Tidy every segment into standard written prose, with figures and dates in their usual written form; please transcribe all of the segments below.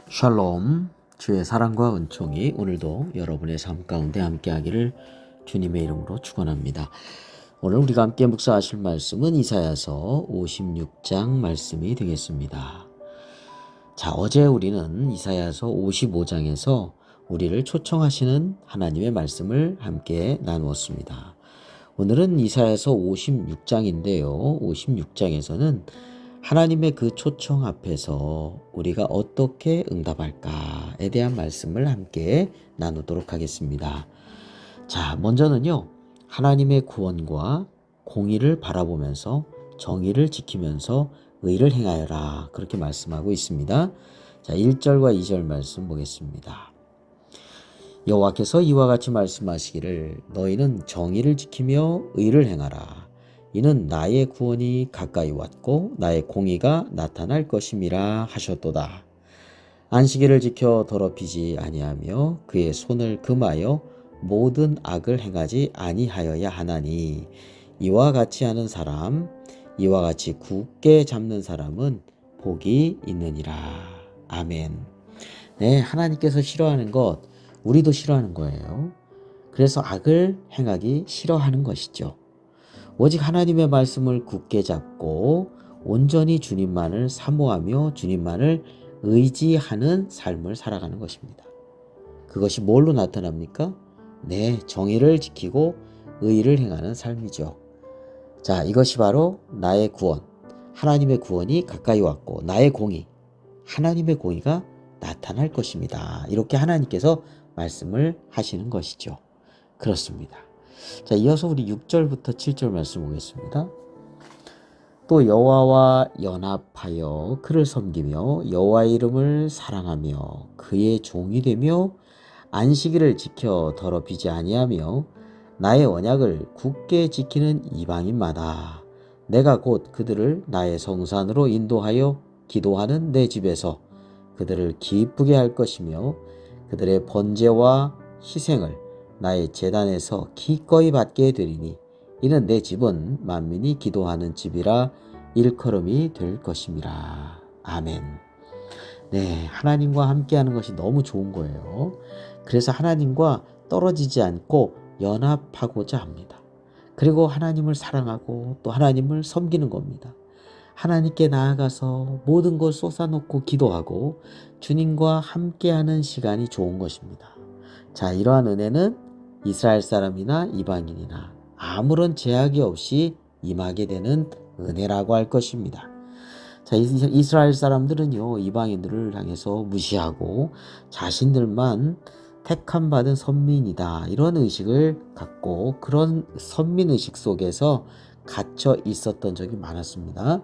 샬롬, 주의 사랑과 은총이 오늘도 여러분의 삶 가운데 함께하기를 주님의 이름으로 축원합니다. 오늘 우리가 함께 묵상하실 말씀은 이사야서 56장 말씀이 되겠습니다. 자, 어제 우리는 이사야서 55장에서 우리를 초청하시는 하나님의 말씀을 함께 나누었습니다. 오늘은 이사야서 56장인데요. 56장에서는 하나님의 그 초청 앞에서 우리가 어떻게 응답할까에 대한 말씀을 함께 나누도록 하겠습니다. 자, 먼저는요, 하나님의 구원과 공의를 바라보면서 정의를 지키면서 의를 행하여라. 그렇게 말씀하고 있습니다. 자, 1절과 2절 말씀 보겠습니다. 여호와께서 이와 같이 말씀하시기를 너희는 정의를 지키며 의를 행하라. 이는 나의 구원이 가까이 왔고 나의 공의가 나타날 것임이라 하셨도다. 안식일을 지켜 더럽히지 아니하며 그의 손을 금하여 모든 악을 행하지 아니하여야 하나니 이와 같이 하는 사람, 이와 같이 굳게 잡는 사람은 복이 있느니라. 아멘. 네, 하나님께서 싫어하는 것 우리도 싫어하는 거예요. 그래서 악을 행하기 싫어하는 것이죠. 오직 하나님의 말씀을 굳게 잡고 온전히 주님만을 사모하며 주님만을 의지하는 삶을 살아가는 것입니다. 그것이 뭘로 나타납니까? 네, 정의를 지키고 의를 행하는 삶이죠. 자, 이것이 바로 나의 구원, 하나님의 구원이 가까이 왔고 나의 공의, 하나님의 공의가 나타날 것입니다. 이렇게 하나님께서 말씀을 하시는 것이죠. 그렇습니다. 자, 이어서 우리 6절부터 7절 말씀 보겠습니다. 또 여호와와 연합하여 그를 섬기며 여호와의 이름을 사랑하며 그의 종이 되며 안식일을 지켜 더럽히지 아니하며 나의 언약을 굳게 지키는 이방인마다 내가 곧 그들을 나의 성산으로 인도하여 기도하는 내 집에서 그들을 기쁘게 할 것이며 그들의 번제와 희생을 나의 제단에서 기꺼이 받게 되리니 이는 내 집은 만민이 기도하는 집이라 일컬음이 될 것임이라. 아멘. 네, 하나님과 함께하는 것이 너무 좋은 거예요. 그래서 하나님과 떨어지지 않고 연합하고자 합니다. 그리고 하나님을 사랑하고 또 하나님을 섬기는 겁니다. 하나님께 나아가서 모든 걸 쏟아놓고 기도하고 주님과 함께하는 시간이 좋은 것입니다. 자, 이러한 은혜는 이스라엘 사람이나 이방인이나 아무런 제약이 없이 임하게 되는 은혜라고 할 것입니다. 자, 이스라엘 사람들은요, 이방인들을 향해서 무시하고 자신들만 택함 받은 선민이다. 이런 의식을 갖고 그런 선민의식 속에서 갇혀 있었던 적이 많았습니다.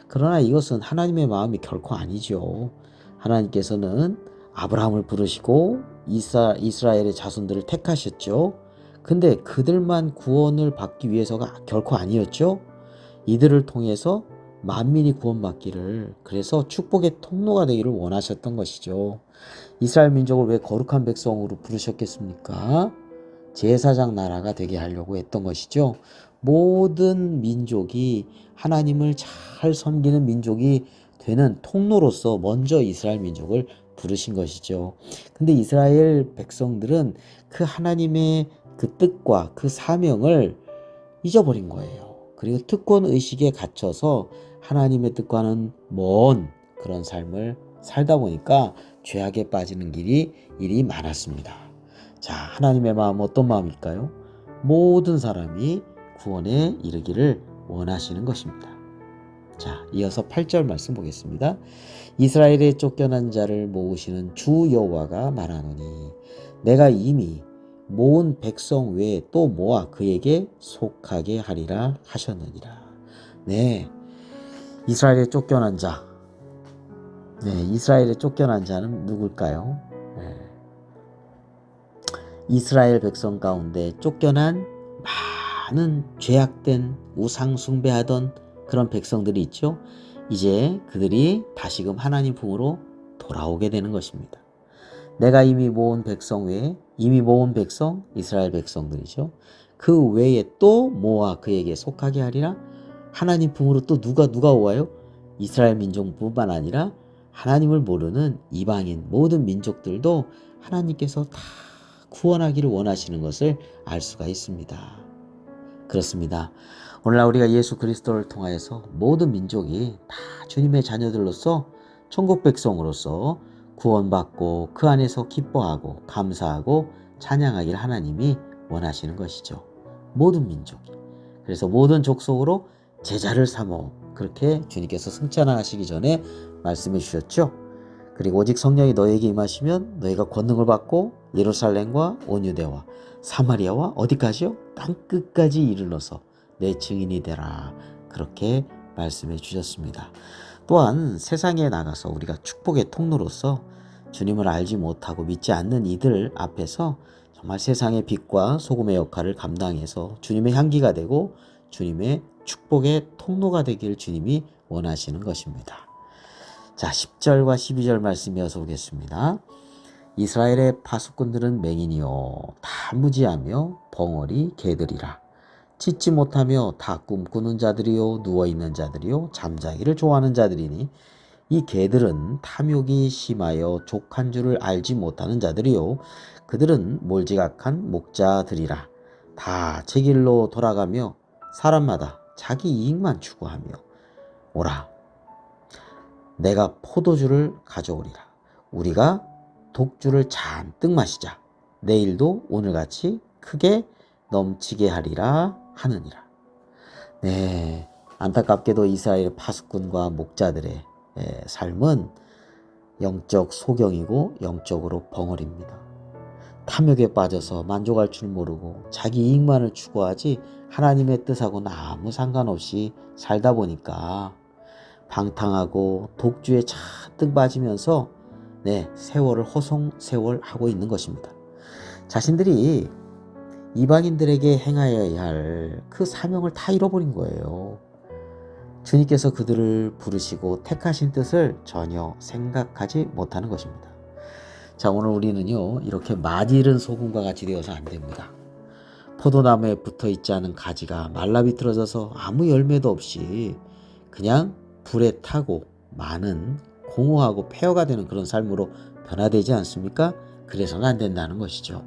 그러나 이것은 하나님의 마음이 결코 아니죠. 하나님께서는 아브라함을 부르시고 이스라엘의 자손들을 택하셨죠. 근데 그들만 구원을 받기 위해서가 결코 아니었죠. 이들을 통해서 만민이 구원받기를, 그래서 축복의 통로가 되기를 원하셨던 것이죠. 이스라엘 민족을 왜 거룩한 백성으로 부르셨겠습니까? 제사장 나라가 되게 하려고 했던 것이죠. 모든 민족이 하나님을 잘 섬기는 민족이 되는 통로로서 먼저 이스라엘 민족을 부르신 것이죠. 근데 이스라엘 백성들은 그 하나님의 그 뜻과 그 사명을 잊어버린 거예요. 그리고 특권 의식에 갇혀서 하나님의 뜻과는 먼 그런 삶을 살다 보니까 죄악에 빠지는 일이 많았습니다. 자, 하나님의 마음은 어떤 마음일까요? 모든 사람이 구원에 이르기를 원하시는 것입니다. 자, 이어서 8절 말씀 보겠습니다. 이스라엘의 쫓겨난 자를 모으시는 주 여호와가 말하노니 내가 이미 모은 백성 외에 또 모아 그에게 속하게 하리라 하셨느니라. 네, 이스라엘의 쫓겨난 자. 네, 이스라엘의 쫓겨난 자는 누굴까요? 네. 이스라엘 백성 가운데 쫓겨난 많은 죄악된 우상 숭배하던 그런 백성들이 있죠. 이제 그들이 다시금 하나님 품으로 돌아오게 되는 것입니다. 내가 이미 모은 백성 외에, 이미 모은 백성, 이스라엘 백성들이죠. 그 외에 또 모아 그에게 속하게 하리라. 하나님 품으로 또 누가 와요? 이스라엘 민족뿐만 아니라 하나님을 모르는 이방인 모든 민족들도 하나님께서 다 구원하기를 원하시는 것을 알 수가 있습니다. 그렇습니다. 오늘날 우리가 예수 그리스도를 통하여서 모든 민족이 다 주님의 자녀들로서 천국 백성으로서 구원받고 그 안에서 기뻐하고 감사하고 찬양하기를 하나님이 원하시는 것이죠. 모든 민족이. 그래서 모든 족속으로 제자를 삼어 그렇게 주님께서 승천하시기 전에 말씀해 주셨죠. 그리고 오직 성령이 너에게 임하시면 너희가 권능을 받고 예루살렘과 온 유대와 사마리아와 어디까지요? 땅끝까지 이르러서 내 증인이 되라. 그렇게 말씀해 주셨습니다. 또한 세상에 나가서 우리가 축복의 통로로서 주님을 알지 못하고 믿지 않는 이들 앞에서 정말 세상의 빛과 소금의 역할을 감당해서 주님의 향기가 되고 주님의 축복의 통로가 되길 주님이 원하시는 것입니다. 자, 10절과 12절 말씀 이어서 보겠습니다. 이스라엘의 파수꾼들은 맹인이요 다 무지하며 벙어리 개들이라. 짖지 못하며 다 꿈꾸는 자들이요 누워있는 자들이요 잠자기를 좋아하는 자들이니 이 개들은 탐욕이 심하여 족한 줄을 알지 못하는 자들이요 그들은 몰지각한 목자들이라. 다 제 길로 돌아가며 사람마다 자기 이익만 추구하며 오라 내가 포도주를 가져오리라. 우리가 독주를 잔뜩 마시자. 내일도 오늘같이 크게 넘치게 하리라 하느니라. 네, 안타깝게도 이스라엘 파수꾼과 목자들의 삶은 영적 소경이고 영적으로 벙어리입니다. 탐욕에 빠져서 만족할 줄 모르고 자기 이익만을 추구하지 하나님의 뜻하고는 아무 상관없이 살다 보니까 방탕하고 독주에 잔뜩 빠지면서 세월을 허송세월하고 있는 것입니다. 자신들이 이방인들에게 행하여야 할 그 사명을 다 잃어버린 거예요. 주님께서 그들을 부르시고 택하신 뜻을 전혀 생각하지 못하는 것입니다. 자, 오늘 우리는요 이렇게 맛이른 소금과 같이 되어서 안 됩니다. 포도나무에 붙어있지 않은 가지가 말라 비틀어져서 아무 열매도 없이 그냥 불에 타고 많은 공허하고 폐허가 되는 그런 삶으로 변화되지 않습니까? 그래서는 안 된다는 것이죠.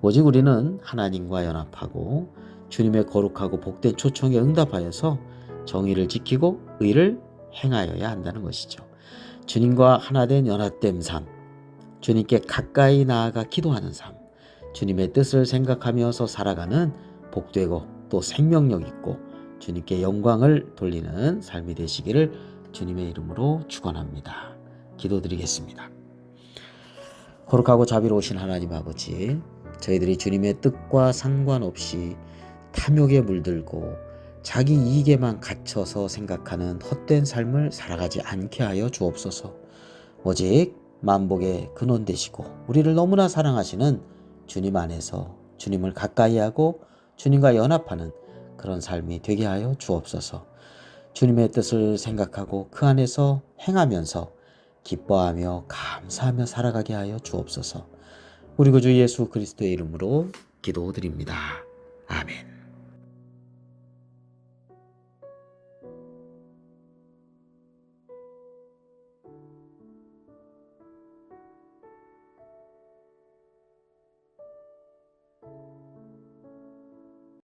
오직 우리는 하나님과 연합하고 주님의 거룩하고 복된 초청에 응답하여서 정의를 지키고 의를 행하여야 한다는 것이죠. 주님과 하나된 연합된 삶, 주님께 가까이 나아가 기도하는 삶, 주님의 뜻을 생각하면서 살아가는 복되고 또 생명력 있고 주님께 영광을 돌리는 삶이 되시기를 주님의 이름으로 축원합니다. 기도드리겠습니다. 거룩하고 자비로우신 하나님 아버지, 저희들이 주님의 뜻과 상관없이 탐욕에 물들고 자기 이익에만 갇혀서 생각하는 헛된 삶을 살아가지 않게 하여 주옵소서. 오직 만복의 근원 되시고 우리를 너무나 사랑하시는 주님 안에서 주님을 가까이 하고 주님과 연합하는 그런 삶이 되게 하여 주옵소서. 주님의 뜻을 생각하고 그 안에서 행하면서 기뻐하며 감사하며 살아가게 하여 주옵소서. 우리 구주 예수 그리스도의 이름으로 기도드립니다. 아멘.